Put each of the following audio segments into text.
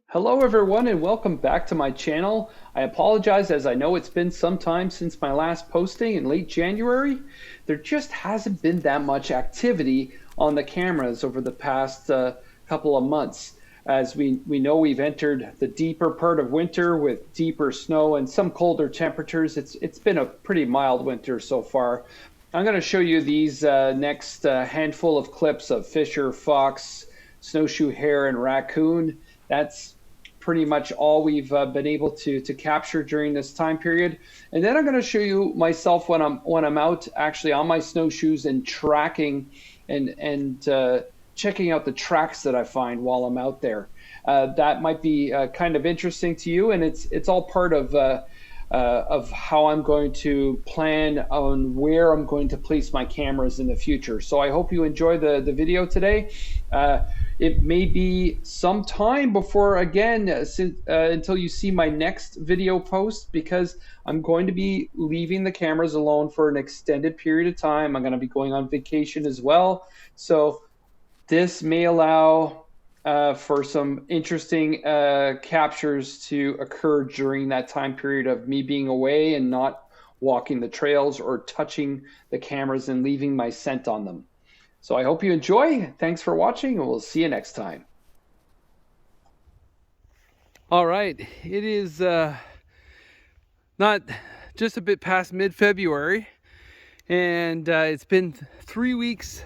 Hello everyone and welcome back to my channel. I apologize as I know it's been some time since my last posting in late January. There just hasn't been that much activity on the cameras over the past couple of months. As we know, we've entered the deeper part of winter with deeper snow and some colder temperatures. It's been a pretty mild winter so far. I'm going to show you these next handful of clips of fisher, fox, snowshoe hare, and raccoon. That's pretty much all we've been able to capture during this time period. And then I'm going to show you myself when I'm out actually on my snowshoes and tracking and checking out the tracks that I find while I'm out there. That might be kind of interesting to you, and it's all part of how I'm going to plan on where I'm going to place my cameras in the future. So I hope you enjoy the video today. It may be some time before, again, until you see my next video post, because I'm going to be leaving the cameras alone for an extended period of time. I'm going to be going on vacation as well. So this may allow for some interesting captures to occur during that time period of me being away and not walking the trails or touching the cameras and leaving my scent on them. So I hope you enjoy. Thanks for watching, and we'll see you next time. All right, it is not just a bit past mid-February, and it's been 3 weeks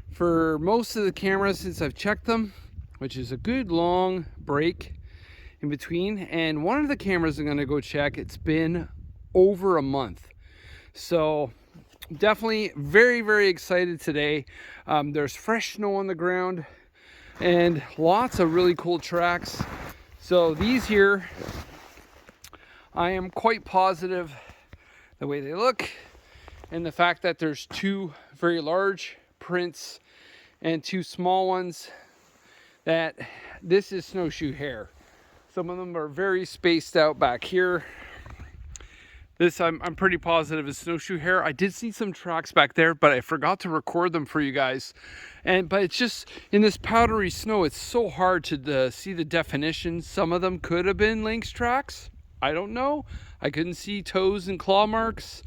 for most of the cameras since I've checked them, which is a good long break in between. And one of the cameras I'm going to go check, it's been over a month. So definitely very excited today. There's fresh snow on the ground and lots of really cool tracks. So these here, I am quite positive the way they look and the fact that there's two very large prints and two small ones, that this is snowshoe hare. Some of them are very spaced out back here. This I'm pretty positive is snowshoe hare. I did see some tracks back there, but I forgot to record them for you guys. But it's just in this powdery snow, it's so hard to see the definition. Some of them could have been lynx tracks. I don't know. I couldn't see toes and claw marks.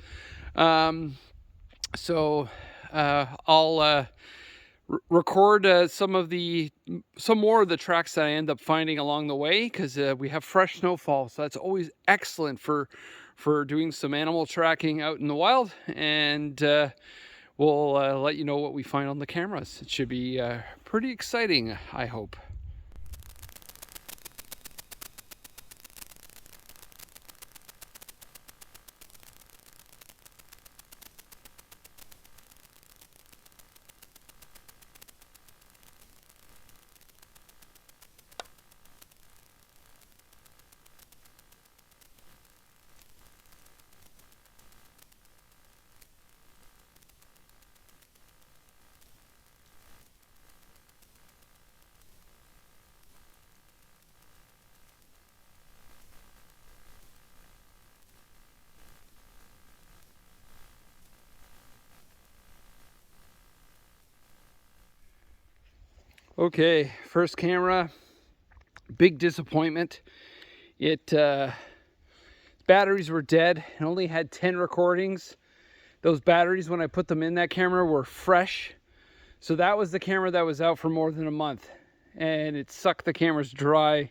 So I'll record some more of the tracks that I end up finding along the way, because we have fresh snowfall, so that's always excellent for doing some animal tracking out in the wild. And we'll let you know what we find on the cameras. It should be pretty exciting, I hope. Okay, first camera, big disappointment. Batteries were dead. It only had 10 recordings. Those batteries, when I put them in that camera, were fresh. So that was the camera that was out for more than a month, and it sucked the cameras dry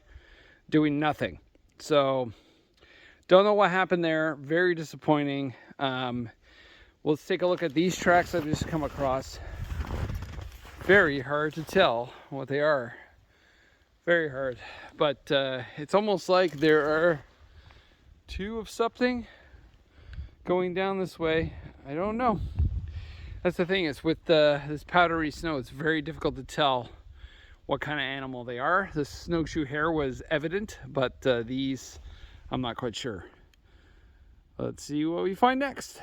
doing nothing. So don't know what happened there. Very disappointing. Let's take a look at these tracks I've just come across. Very hard to tell what they are. Very hard. But it's almost like there are two of something going down this way. I don't know. That's the thing, is with this powdery snow, it's very difficult to tell what kind of animal they are. The snowshoe hare was evident, but these, I'm not quite sure. Let's see what we find next.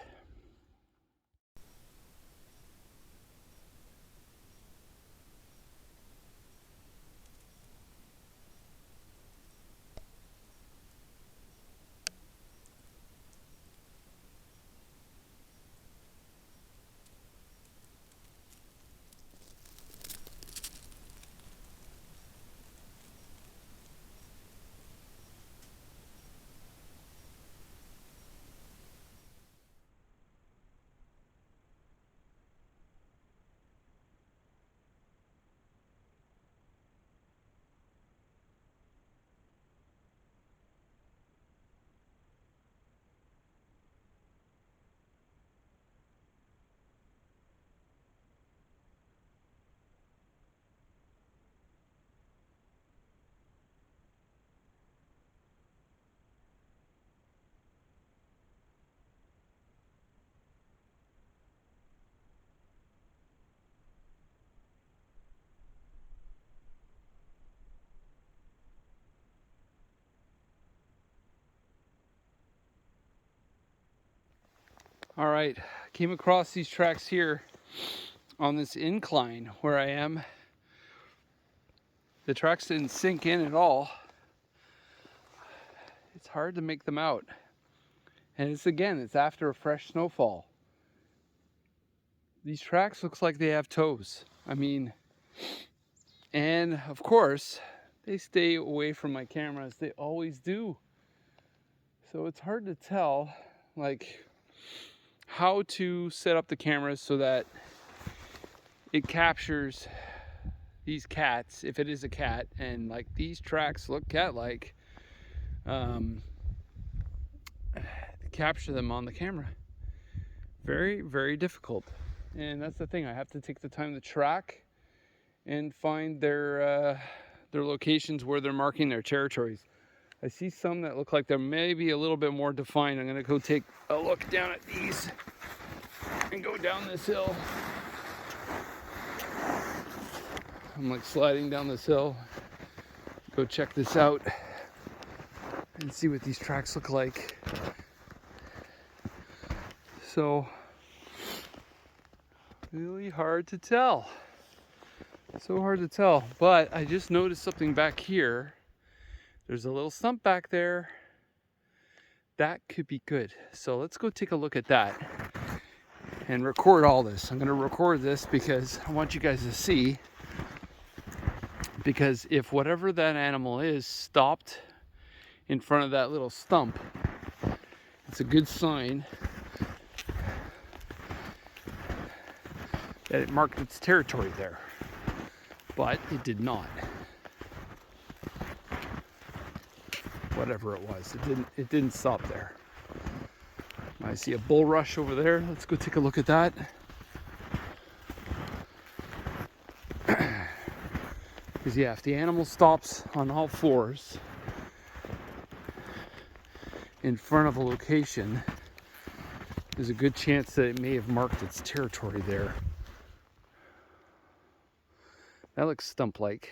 All right, came across these tracks here on this incline where I am. The tracks didn't sink in at all. It's hard to make them out. And it's after a fresh snowfall. These tracks looks like they have toes. I mean, and of course, they stay away from my camera as they always do. So it's hard to tell, like, how to set up the camera so that it captures these cats, if it is a cat, and like these tracks look cat-like, capture them on the camera. Very, very difficult. And that's the thing, I have to take the time to track and find their locations where they're marking their territories. I see some that look like they're maybe a little bit more defined. I'm gonna go take a look down at these and go down this hill. I'm like sliding down this hill. Go check this out and see what these tracks look like. So, really hard to tell. So hard to tell. But I just noticed something back here. There's a little stump back there. That could be good. So let's go take a look at that and record all this. I'm going to record this because I want you guys to see. Because if whatever that animal is stopped in front of that little stump, it's a good sign that it marked its territory there. But it did not. Whatever it was, it didn't stop there. I see a bulrush over there. Let's go take a look at that. Because yeah, if the animal stops on all fours in front of a location, there's a good chance that it may have marked its territory there. That looks stump-like.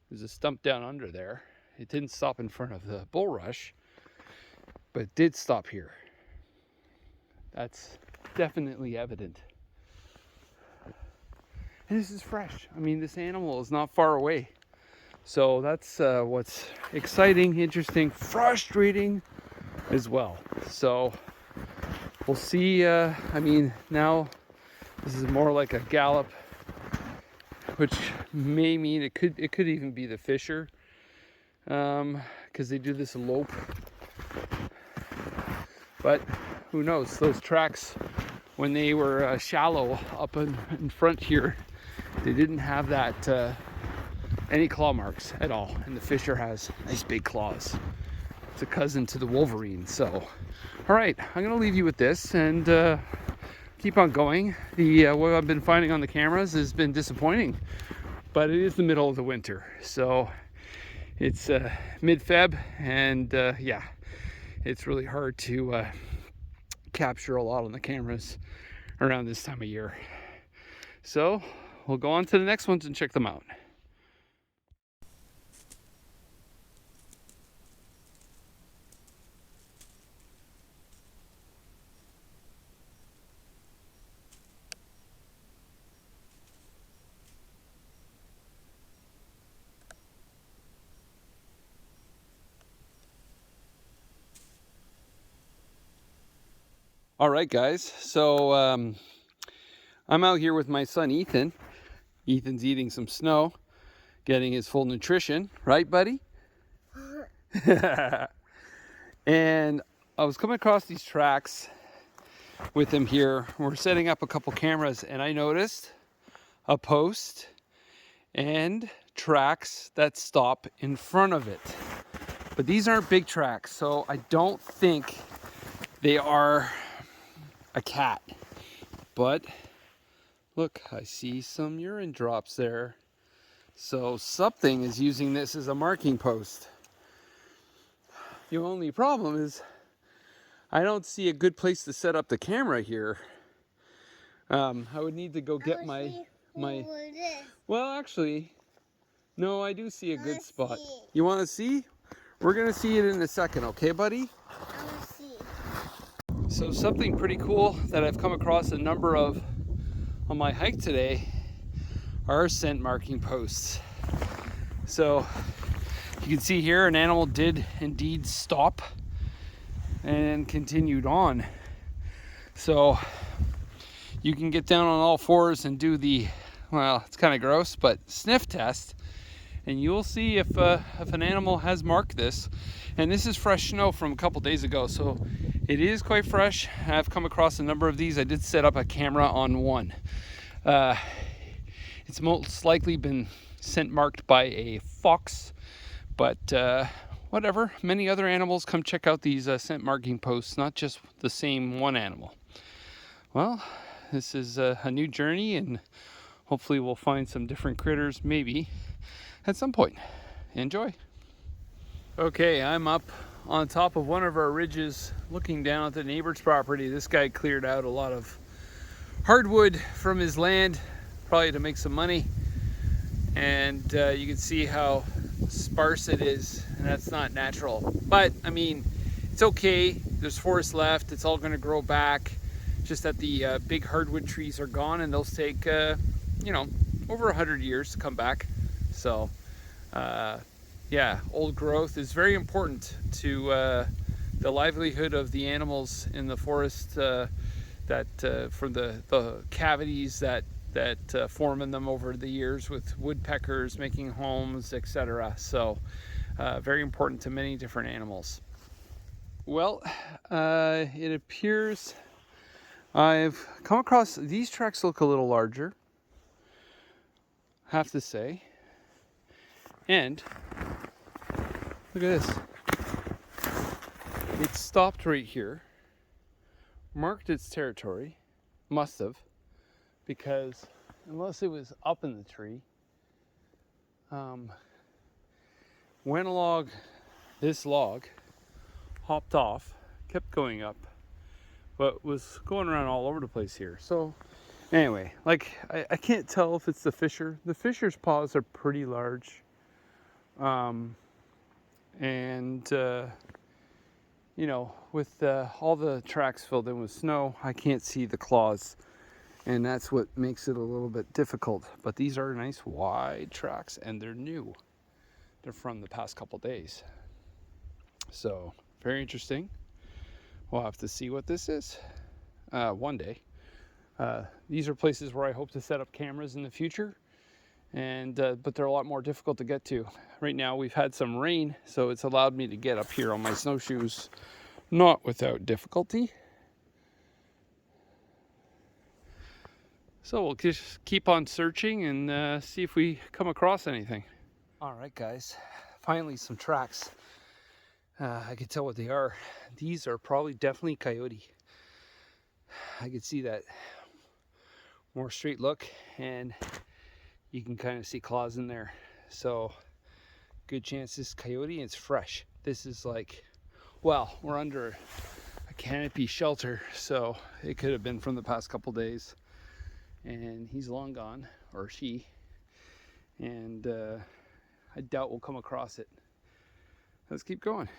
There's a stump down under there. It didn't stop in front of the bulrush, but it did stop here. That's definitely evident. And this is fresh. I mean, this animal is not far away. So that's what's exciting, interesting, frustrating as well. So we'll see. I mean, now this is more like a gallop, which may mean it could even be the fisher. Because they do this lope, but who knows? Those tracks, when they were shallow up in front here, they didn't have that any claw marks at all, and the fisher has nice big claws. It's a cousin to the wolverine. So, all right, I'm gonna leave you with this and keep on going. What I've been finding on the cameras has been disappointing, but it is the middle of the winter, so. It's mid-Feb, and yeah, it's really hard to capture a lot on the cameras around this time of year. So we'll go on to the next ones and check them out. All right, guys, so I'm out here with my son Ethan. Ethan's eating some snow, getting his full nutrition, right, buddy? And I was coming across these tracks with him here. We're setting up a couple cameras, and I noticed a post and tracks that stop in front of it. But these aren't big tracks, so I don't think they are a cat. But look, I see some urine drops there. So something is using this as a marking post. The only problem is I don't see a good place to set up the camera here. I would need to go get my well, actually, no, I do see a good spot. You want to see? We're gonna see it in a second, okay, buddy? So something pretty cool that I've come across a number of on my hike today are scent marking posts. So you can see here an animal did indeed stop and continued on. So you can get down on all fours and do the, well, it's kind of gross, but sniff test, and you'll see if an animal has marked this. And this is fresh snow from a couple days ago, so it is quite fresh. I've come across a number of these. I did set up a camera on one. It's most likely been scent marked by a fox, but whatever. Many other animals come check out these scent marking posts, not just the same one animal. Well, this is a new journey, and hopefully we'll find some different critters maybe at some point. Enjoy. Okay, I'm up on top of one of our ridges looking down at the neighbor's property. This guy cleared out a lot of hardwood from his land, probably to make some money, and you can see how sparse it is, and that's not natural. But I mean, it's okay. There's forest left. It's all going to grow back. Just that the big hardwood trees are gone, and those take over 100 years to come back. So yeah, old growth is very important to the livelihood of the animals in the forest, that from the cavities that form in them over the years with woodpeckers making homes, etc. So very important to many different animals. Well, it appears I've come across, these tracks look a little larger, have to say. And look at this. It stopped right here, marked its territory, must have, because unless it was up in the tree, went along this log, hopped off, kept going up, but was going around all over the place here. So anyway, like I can't tell if it's the fisher. The fisher's paws are pretty large. With all the tracks filled in with snow, I can't see the claws, and that's what makes it a little bit difficult. But these are nice wide tracks, and they're new. They're from the past couple days. So very interesting. We'll have to see what this is one day. These are places where I hope to set up cameras in the future, and but they're a lot more difficult to get to. Right now we've had some rain, so it's allowed me to get up here on my snowshoes, not without difficulty. So we'll just keep on searching and see if we come across anything. All right, guys, finally some tracks. I can tell what they are. These are probably definitely coyote. I could see that more straight look, and you can kind of see claws in there. So good chance this is coyote, and it's fresh. This is like, well, we're under a canopy shelter, so it could have been from the past couple days, and he's long gone, or she, and I doubt we'll come across it. Let's keep going.